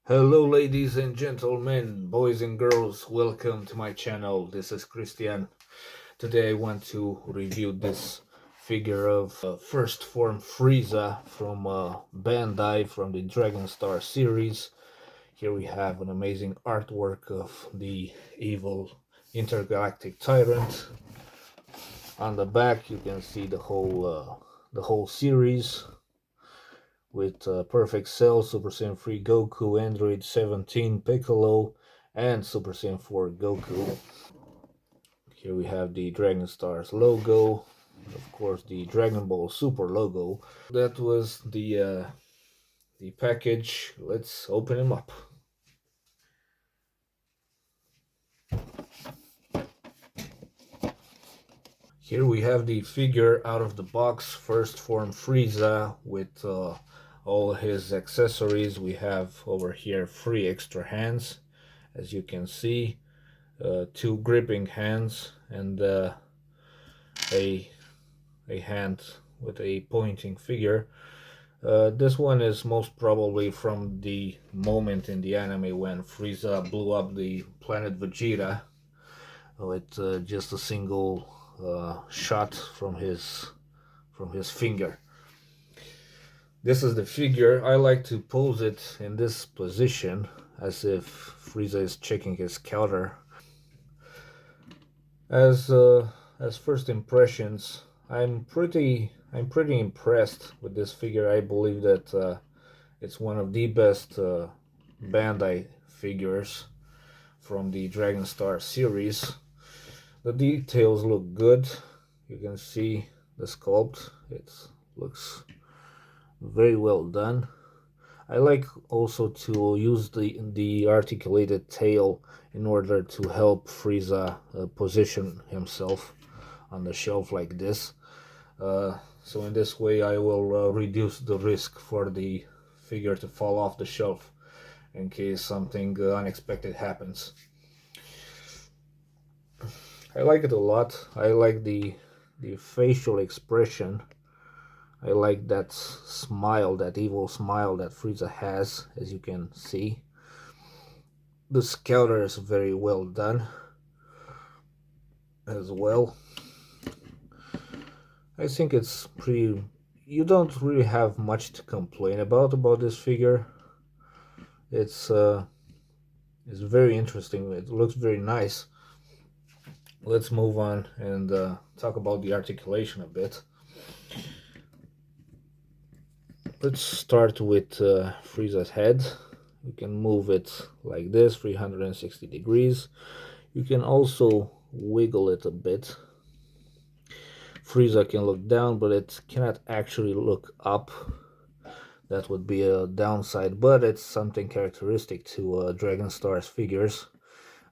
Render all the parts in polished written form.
Hello ladies and gentlemen, boys and girls, welcome to my channel. This is Christian. Today I want to review this figure of first form Frieza from Bandai from the Dragon Star series. Here we have an amazing artwork of the evil intergalactic tyrant. On the back you can see the whole series with Perfect Cell, Super Saiyan 3 Goku, Android 17 Piccolo, and Super Saiyan 4 Goku. Here we have the Dragon Stars logo, of course the Dragon Ball Super logo. That was the package. Let's open them up. Here we have the figure out of the box, first form Frieza with all his accessories. We have over here 3 extra hands, as you can see, 2 gripping hands, and a hand with a pointing figure. This one is most probably from the moment in the anime when Frieza blew up the planet Vegeta with just a single shot from his finger. This is the figure. I like to pose it in this position as if Frieza is checking his counter. As first impressions, I'm pretty impressed with this figure. I believe that it's one of the best Bandai figures from the Dragon Star series. The details look good. You can see the sculpt. It looks very well done. I like also to use the articulated tail in order to help Frieza position himself on the shelf like this. So in this way I will reduce the risk for the figure to fall off the shelf in case something unexpected happens. I like it a lot. I like the facial expression. I like that smile, that evil smile that Frieza has, as you can see. The scouter is very well done as well. I think it's pretty... You don't really have much to complain about this figure. It's very interesting. It looks very nice. Let's move on and talk about the articulation a bit. Let's start with Frieza's head. You can move it like this, 360 degrees. You can also wiggle it a bit. Frieza can look down, but it cannot actually look up. That would be a downside, but it's something characteristic to Dragon Stars figures.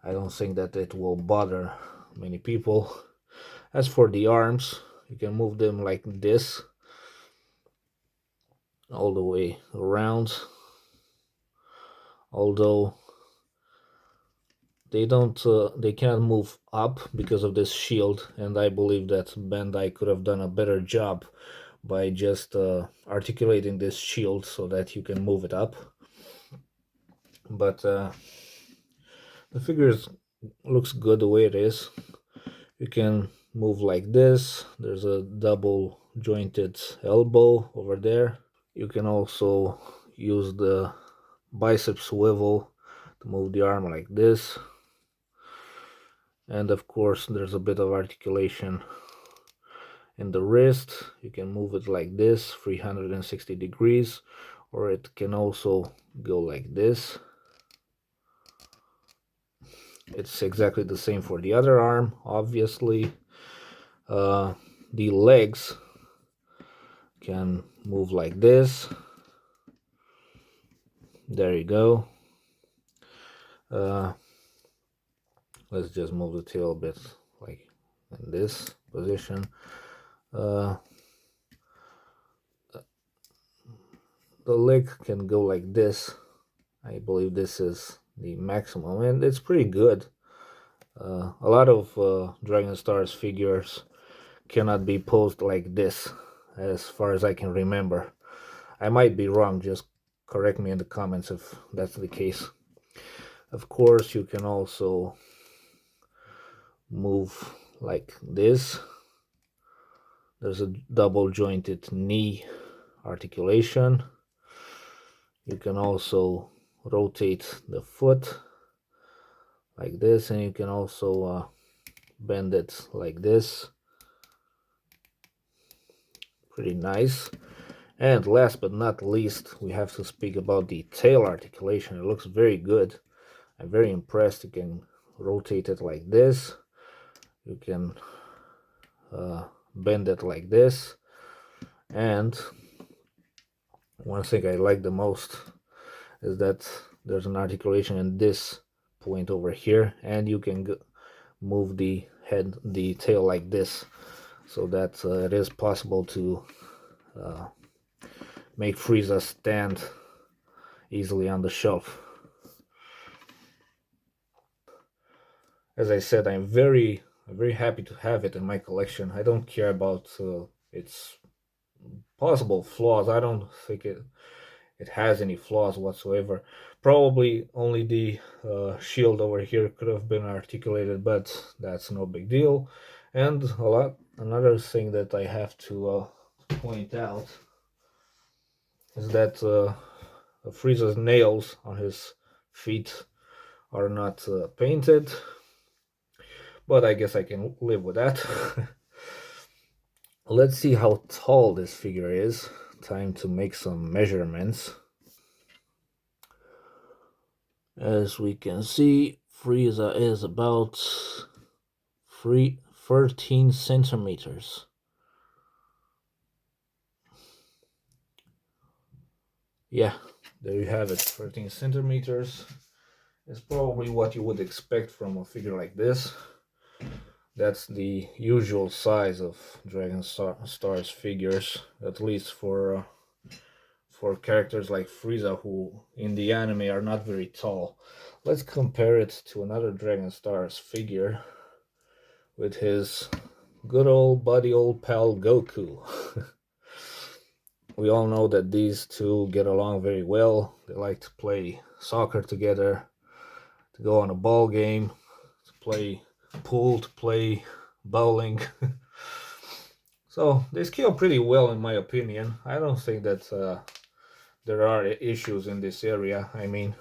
I don't think that it will bother many people. As for the arms, you can move them like this, all the way around, although they cannot move up because of this shield, and I believe that Bandai could have done a better job by just articulating this shield so that you can move it up. But the figure looks good the way it is. You can move like this. There's a double jointed elbow over there. You can also use the bicep swivel to move the arm like this. And of course there's a bit of articulation in the wrist. You can move it like this, 360 degrees, or it can also go like this. It's exactly the same for the other arm, obviously. The legs can move like this. There you go. Let's just move the tail a bit like in this position. The leg can go like this. I believe this is the maximum, and it's pretty good. A lot of Dragon Stars figures cannot be posed like this, as far as I can remember. I might be wrong, just correct me in the comments if that's the case. Of course, you can also move like this. There's a double jointed knee articulation. You can also rotate the foot like this, and you can also bend it like this. Pretty nice. And last but not least, we have to speak about the tail articulation. It looks very good. I'm very impressed. You can rotate it like this. You can bend it like this. And one thing I like the most is that there's an articulation in this point over here, and you can move the tail like this, so that it is possible to make Frieza stand easily on the shelf. As I said, I'm very happy to have it in my collection. I don't care about its possible flaws. I don't think it has any flaws whatsoever. Probably only the shield over here could have been articulated, but that's no big deal. And another thing that I have to point out is that Frieza's nails on his feet are not painted, but I guess I can live with that. Let's see how tall this figure is. Time to make some measurements. As we can see, Frieza is about 13 centimeters. Yeah, there you have it. 13 centimeters is probably what you would expect from a figure like this. That's the usual size of Dragon Stars figures, at least for characters like Frieza, who in the anime are not very tall. Let's compare it to another Dragon Stars figure with his good old buddy, old pal Goku. We all know that these two get along very well. They like to play soccer together, to go on a ball game, to play pool, to play bowling. So they scale pretty well, in my opinion. I don't think that there are issues in this area. I mean,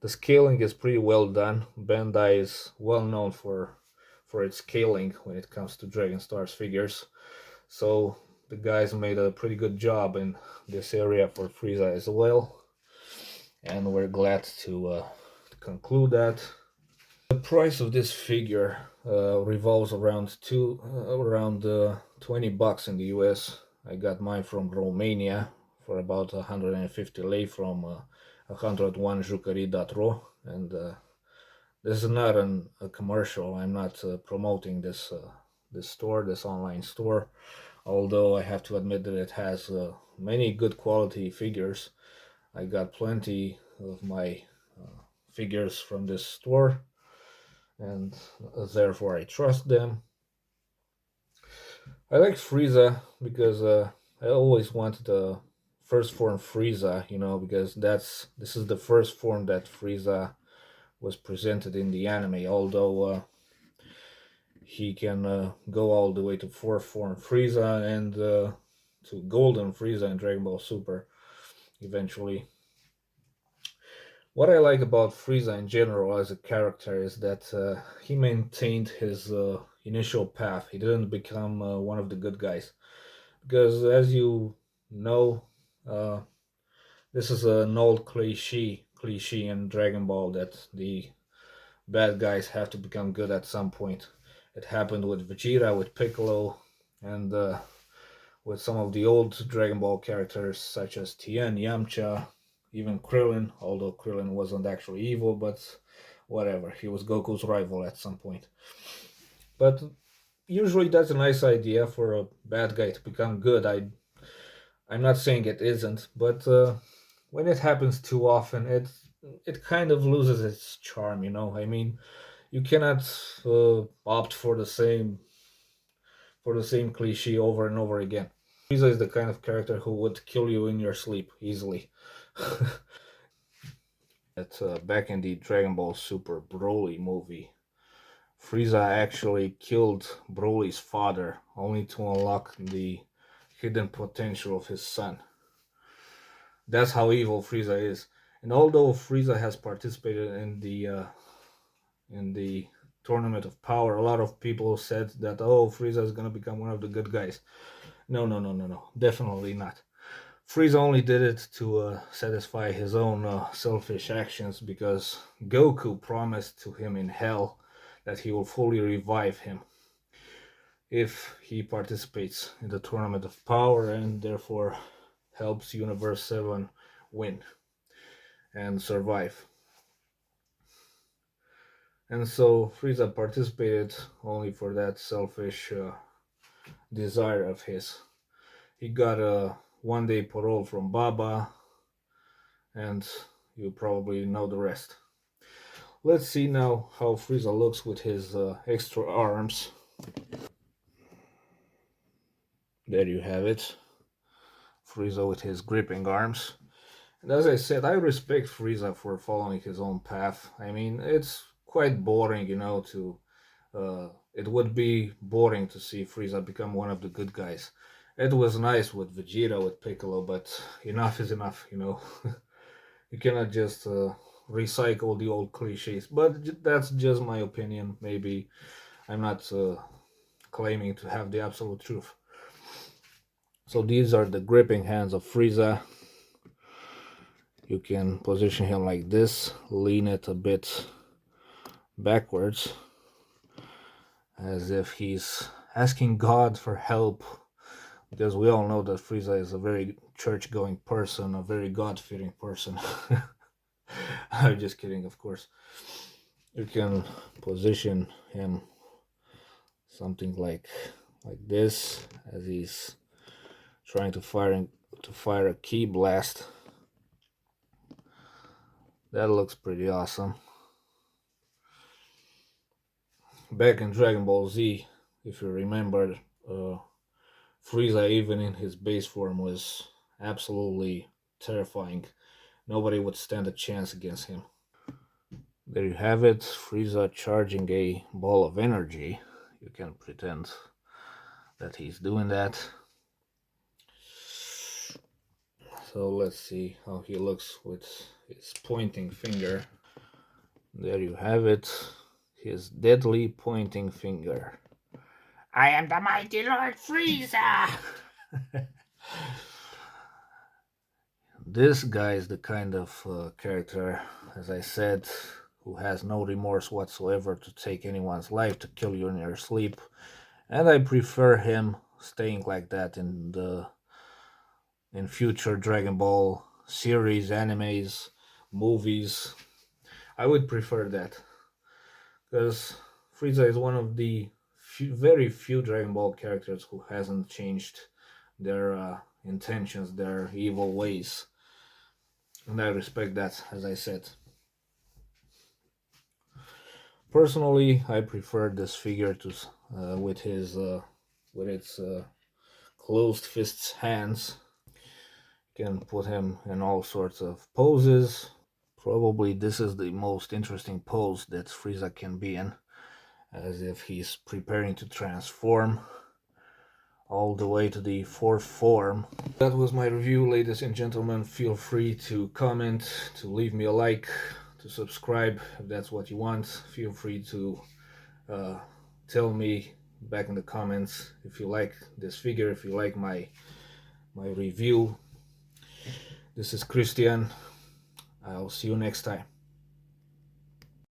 the scaling is pretty well done. Bandai is well known for its scaling when it comes to Dragon Stars figures. So the guys made a pretty good job in this area for Frieza as well. And we're glad to conclude that. The price of this figure revolves around 20 bucks in the US. I got mine from Romania for about 150 lei from 101jucării.ro, and this is not a commercial. I'm not promoting this this online store, although I have to admit that it has many good quality figures. I got plenty of my figures from this store, and therefore I trust them. I like Frieza because I always wanted a first form Frieza, you know, because this is the first form that Frieza was presented in the anime, although he can go all the way to fourth form Frieza and to Golden Frieza in Dragon Ball Super eventually. What I like about Frieza in general as a character is that he maintained his initial path. He didn't become one of the good guys, because as you know, this is an old cliche in Dragon Ball that the bad guys have to become good at some point. It happened with Vegeta, with Piccolo, and with some of the old Dragon Ball characters such as Tien, Yamcha, even Krillin, although Krillin wasn't actually evil, but whatever, he was Goku's rival at some point. But usually that's a nice idea for a bad guy to become good. I'm not saying it isn't, but when it happens too often, it kind of loses its charm, you know. I mean, you cannot opt for the same cliche over and over again. Frieza is the kind of character who would kill you in your sleep easily. That back in the Dragon Ball Super Broly movie, Frieza actually killed Broly's father only to unlock the hidden potential of his son. That's how evil Frieza is. And although Frieza has participated in the tournament of power, a lot of people said that, oh, Frieza is gonna become one of the good guys. No, no, no, no, no, definitely not. Frieza only did it to satisfy his own selfish actions, because Goku promised to him in Hell that he will fully revive him if he participates in the Tournament of Power, and therefore helps Universe 7 win and survive. And so Frieza participated only for that selfish desire of his. He got a one-day parole from Baba, and you probably know the rest. Let's see now how Frieza looks with his extra arms. There you have it. Frieza with his gripping arms. And as I said, I respect Frieza for following his own path. I mean, it's quite boring, you know, it would be boring to see Frieza become one of the good guys. It was nice with Vegeta, with Piccolo, but enough is enough, you know. You cannot just recycle the old cliches. But that's just my opinion. Maybe I'm not claiming to have the absolute truth. So these are the gripping hands of Frieza. You can position him like this, lean it a bit backwards, as if he's asking God for help, because we all know that Frieza is a very church-going person, a very God-fearing person. I'm just kidding, of course. You can position him something like this, as he's trying to fire a ki blast. That looks pretty awesome. Back in Dragon Ball Z, if you remember, Frieza, even in his base form, was absolutely terrifying. Nobody would stand a chance against him. There you have it, Frieza charging a ball of energy. You can pretend that he's doing that. So let's see how he looks with his pointing finger. There you have it, his deadly pointing finger. I am the mighty Lord Frieza! This guy is the kind of character, as I said, who has no remorse whatsoever to take anyone's life, to kill you in your sleep. And I prefer him staying like that in future Dragon Ball series, animes, movies. I would prefer that, because Frieza is one of the very few Dragon Ball characters who hasn't changed their intentions, their evil ways, and I respect that, as I said. Personally, I prefer this figure to with its closed fists hands. You can put him in all sorts of poses. Probably this is the most interesting pose that Frieza can be in, as if he's preparing to transform all the way to the fourth form. That was my review, ladies and gentlemen. Feel free to comment, to leave me a like, to subscribe if that's what you want. Feel free to tell me back in the comments if you like this figure, if you like my review. This is Christian. I'll see you next time.